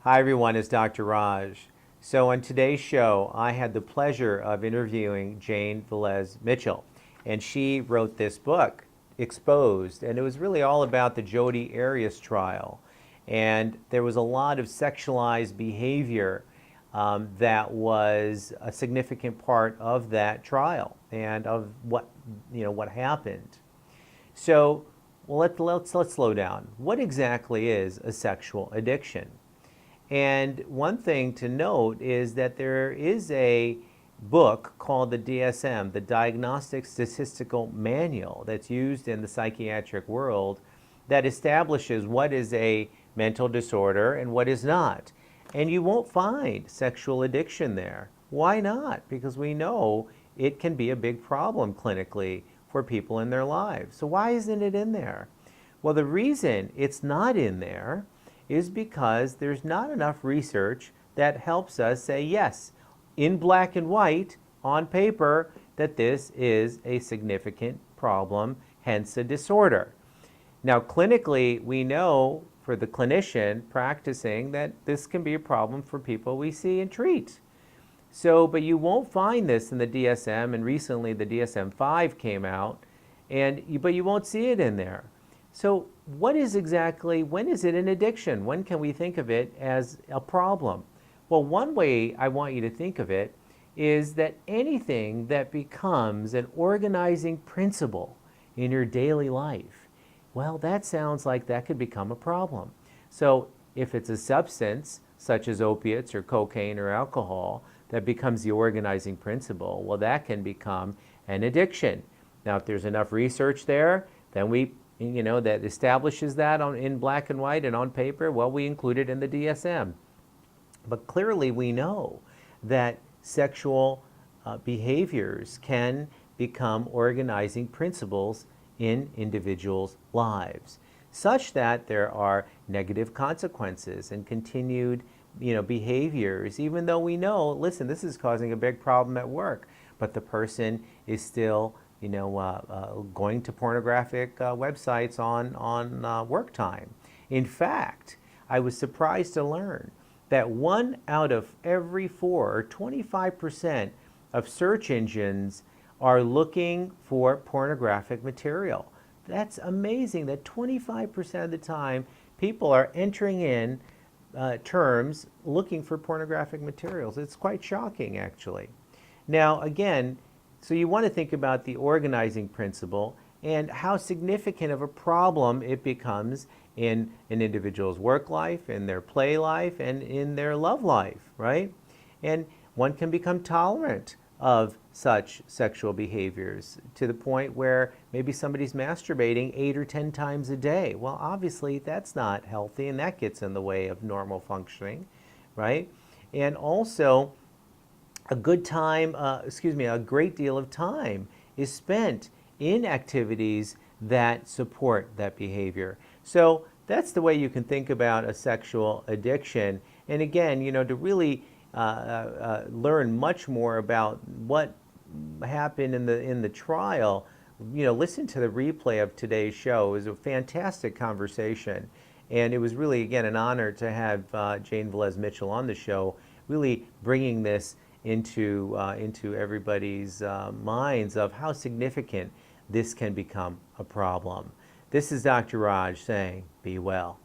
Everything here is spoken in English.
Hi everyone, it's Dr. Raj. So on today's show, I had the pleasure of interviewing Jane Velez Mitchell, and she wrote this book, Exposed, and it was really all about the Jodi Arias trial. And there was a lot of sexualized behavior that was a significant part of that trial and of what happened. So, well, let's slow down. What exactly is a sexual addiction? And one thing to note is that there is a book called the DSM, the Diagnostic Statistical Manual, that's used in the psychiatric world that establishes what is a mental disorder and what is not. And you won't find sexual addiction there. Why not? Because we know it can be a big problem clinically for people in their lives. So why isn't it in there? Well, the reason it's not in there is because there's not enough research that helps us say yes, in black and white, on paper, that this is a significant problem, hence a disorder. Now, clinically, we know for the clinician practicing that this can be a problem for people we see and treat. So, but you won't find this in the DSM, and recently the DSM-5 came out, but you won't see it in there. So when is it an addiction? When can we think of it as a problem? Well, one way I want you to think of it is that anything that becomes an organizing principle in your daily life, well, that sounds like that could become a problem. So if it's a substance, such as opiates or cocaine or alcohol, that becomes the organizing principle, well, that can become an addiction. Now, if there's enough research there, then that establishes that in black and white and on paper, well, we include it in the DSM. But clearly we know that sexual behaviors can become organizing principles in individuals' lives, such that there are negative consequences and continued behaviors, even though we know, listen, this is causing a big problem at work, but the person is still going to pornographic websites on work time. In fact, I was surprised to learn that 1 out of every 4, or 25% of search engines are looking for pornographic material. That's amazing that 25% of the time people are entering in terms looking for pornographic materials. It's quite shocking, actually. Now, again, so you want to think about the organizing principle and how significant of a problem it becomes in an individual's work life, in their play life, and in their love life, right? And one can become tolerant of such sexual behaviors to the point where maybe somebody's masturbating 8 or 10 times a day. Well, obviously that's not healthy, and that gets in the way of normal functioning, right? And also, a great deal of time is spent in activities that support that behavior. So that's the way you can think about a sexual addiction. And again, to really learn much more about what happened in the trial, listen to the replay of today's show. It was a fantastic conversation. And it was really, again, an honor to have Jane Velez Mitchell on the show, really bringing this into everybody's minds of how significant this can become a problem. This is Dr. Raj saying, be well.